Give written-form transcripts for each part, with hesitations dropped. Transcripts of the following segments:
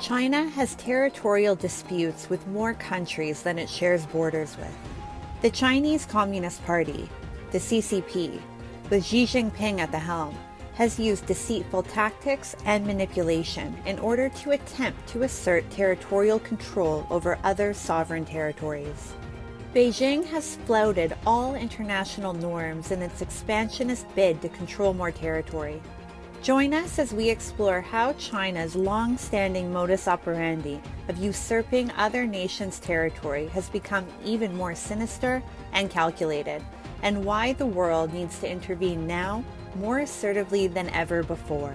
China has territorial disputes with more countries than it shares borders with. The Chinese Communist Party, the CCP, with Xi Jinping at the helm, has used deceitful tactics and manipulation in order to attempt to assert territorial control over other sovereign territories. Beijing has flouted all international norms in its expansionist bid to control more territory. Join us as we explore how China's long-standing modus operandi of usurping other nations' territory has become even more sinister and calculated, and why the world needs to intervene now more assertively than ever before.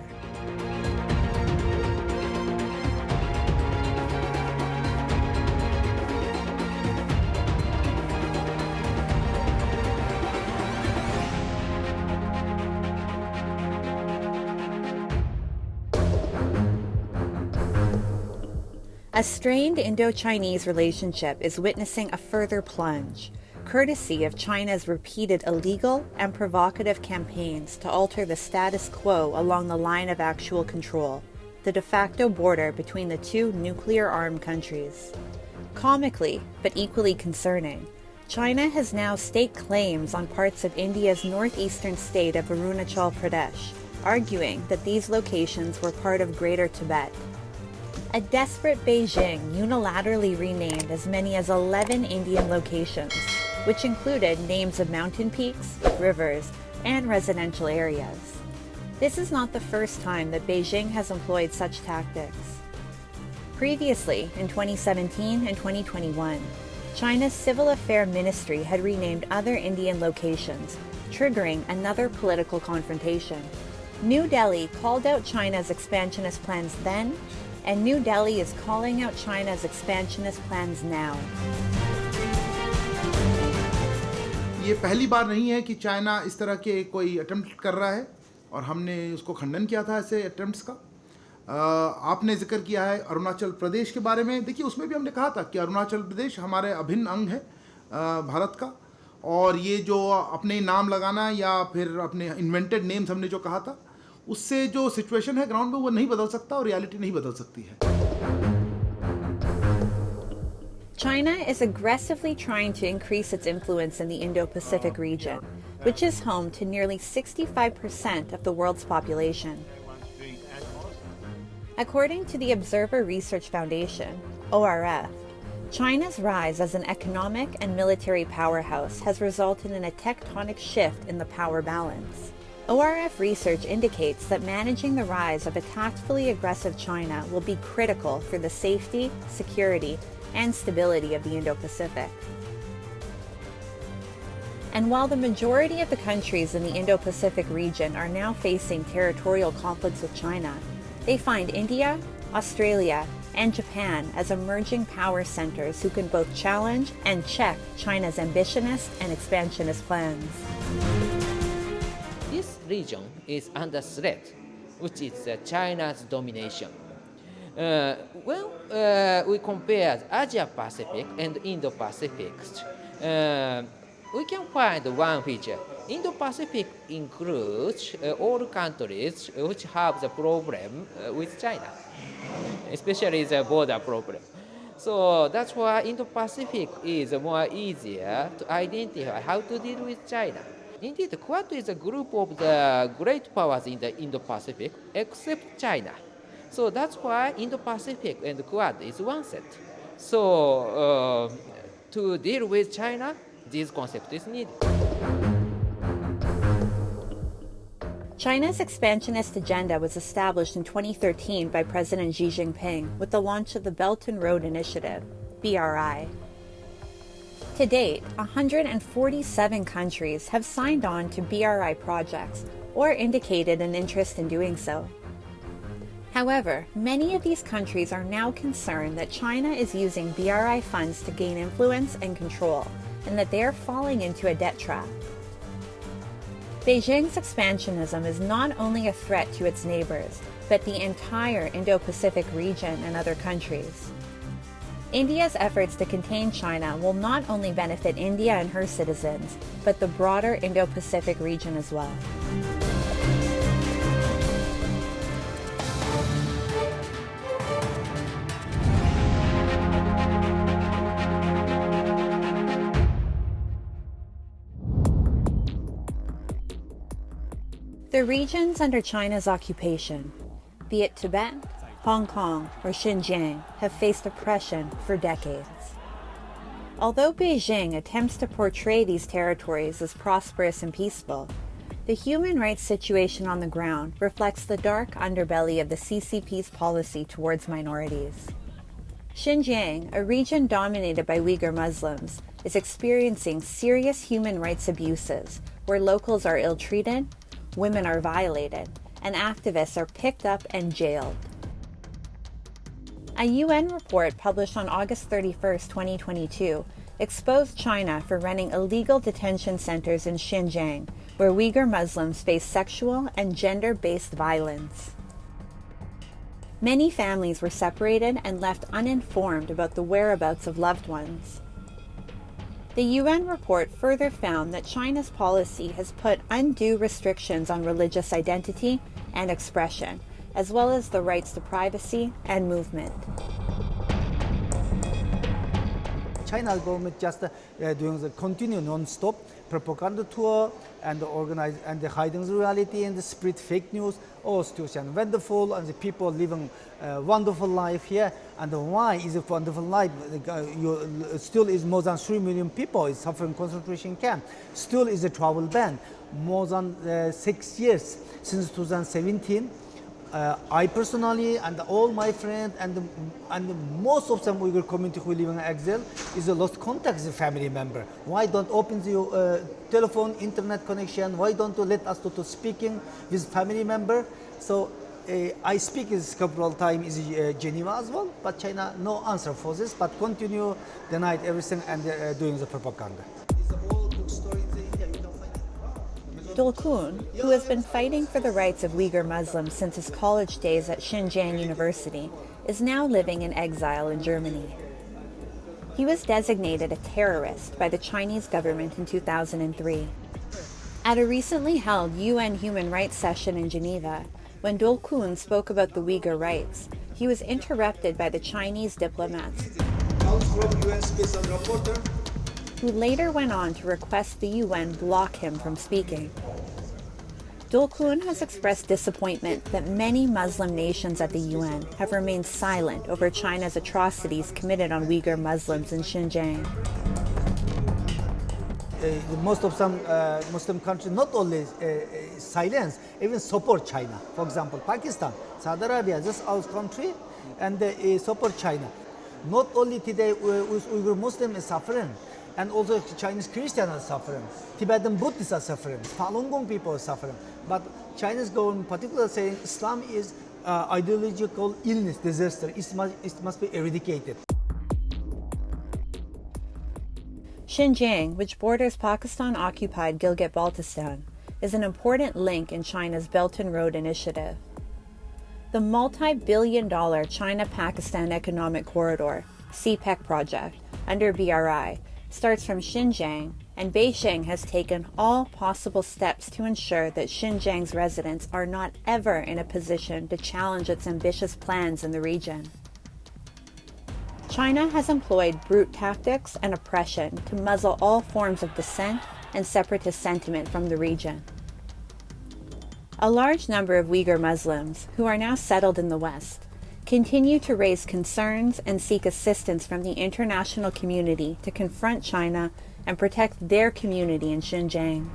A strained Indo-Chinese relationship is witnessing a further plunge, courtesy of China's repeated illegal and provocative campaigns to alter the status quo along the line of actual control, the de facto border between the two nuclear-armed countries. Comically, but equally concerning, China has now staked claims on parts of India's northeastern state of Arunachal Pradesh, arguing that these locations were part of Greater Tibet. A desperate Beijing unilaterally renamed as many as 11 Indian locations, which included names of mountain peaks, rivers, and residential areas. This is not the first time that Beijing has employed such tactics. Previously, in 2017 and 2021, China's Civil Affairs Ministry had renamed other Indian locations, triggering another political confrontation. New Delhi called out China's expansionist plans then, and New Delhi is calling out China's expansionist plans now. ये पहली बार नहीं है कि China इस तरह के कोई attempt कर रहा है और हमने उसको खंडन किया था ऐसे अटेम्प्ट्स का। आपने जिक्र किया है अरुणाचल प्रदेश के बारे में। देखिए, उसमें भी हमने कहा था कि अरुणाचल प्रदेश हमारे अभिन्न अंग है भारत का, और ये जो अपने नाम लगाना या फिर अपने इन्वेंटेड नेम्स हमने जो कहा था, उससे जो सिचुएशन है ग्राउंड में वो नहीं बदल सकता और रियलिटी नहीं बदल सकती है। China is aggressively trying to increase its influence in the Indo-Pacific region, which is home to nearly 65% of the world's population. According to the Observer Research Foundation, ORF, China's rise as an economic and military powerhouse has resulted in a tectonic shift in the power balance. ORF research indicates that managing the rise of a tactfully aggressive China will be critical for the safety, security, and stability of the Indo-Pacific. And while the majority of the countries in the Indo-Pacific region are now facing territorial conflicts with China, they find India, Australia, and Japan as emerging power centers who can both challenge and check China's ambitionist and expansionist plans. This region is under threat, which is China's domination. When we compare Asia-Pacific and Indo-Pacific, we can find one feature. Indo-Pacific includes all countries which have the problem with China, especially the border problem. So that's why Indo-Pacific is more easier to identify how to deal with China. Indeed, Quad is a group of the great powers in the Indo-Pacific, except China. So that's why Indo-Pacific and Quad is one set. So to deal with China, this concept is needed. China's expansionist agenda was established in 2013 by President Xi Jinping with the launch of the Belt and Road Initiative, BRI. To date, 147 countries have signed on to BRI projects or indicated an interest in doing so. However, many of these countries are now concerned that China is using BRI funds to gain influence and control, and that they are falling into a debt trap. Beijing's expansionism is not only a threat to its neighbors, but the entire Indo-Pacific region and other countries. India's efforts to contain China will not only benefit India and her citizens, but the broader Indo-Pacific region as well. The regions under China's occupation, be it Tibet, Hong Kong, or Xinjiang, have faced oppression for decades. Although Beijing attempts to portray these territories as prosperous and peaceful, the human rights situation on the ground reflects the dark underbelly of the CCP's policy towards minorities. Xinjiang, a region dominated by Uyghur Muslims, is experiencing serious human rights abuses where locals are ill-treated, women are violated, and activists are picked up and jailed. A UN report published on August 31, 2022, exposed China for running illegal detention centers in Xinjiang, where Uyghur Muslims face sexual and gender-based violence. Many families were separated and left uninformed about the whereabouts of loved ones. The UN report further found that China's policy has put undue restrictions on religious identity and expression, as well as the rights to privacy and movement. China government just doing the continue non-stop propaganda tour and organize and hiding the reality and the spread fake news. Oh, situation wonderful, and the people living a wonderful life here. And why is it wonderful life? Still is more than 3 million people is suffering concentration camp. Still is a travel ban. More than 6 years since 2017. I personally and all my friends and most of some Uyghur community who live in exile is a lost contact with a family member. Why don't open the telephone, internet connection? Why don't you let us to speaking with family member? So I speak is couple of times in Geneva as well, but China no answer for this, but continue denied everything and doing the propaganda. Dolkun, who has been fighting for the rights of Uyghur Muslims since his college days at Xinjiang University, is now living in exile in Germany. He was designated a terrorist by the Chinese government in 2003. At a recently held UN human rights session in Geneva, when Dolkun spoke about the Uyghur rights, he was interrupted by the Chinese diplomats, who later went on to request the UN block him from speaking. Dolkun has expressed disappointment that many Muslim nations at the UN have remained silent over China's atrocities committed on Uyghur Muslims in Xinjiang. Most of some Muslim countries not only silence, even support China. For example, Pakistan, Saudi Arabia, just our country, and support China. Not only today Uyghur Muslims is suffering, and also Chinese Christians are suffering, Tibetan Buddhists are suffering, Falun Gong people are suffering. But Chinese government particularly saying Islam is ideological illness, disaster. It must be eradicated. Xinjiang, which borders Pakistan-occupied Gilgit-Baltistan, is an important link in China's Belt and Road Initiative. The multi-billion-dollar China-Pakistan Economic Corridor, CPEC project, under BRI, starts from Xinjiang, and Beijing has taken all possible steps to ensure that Xinjiang's residents are not ever in a position to challenge its ambitious plans in the region. China has employed brute tactics and oppression to muzzle all forms of dissent and separatist sentiment from the region. A large number of Uyghur Muslims, who are now settled in the West, continue to raise concerns and seek assistance from the international community to confront China and protect their community in Xinjiang.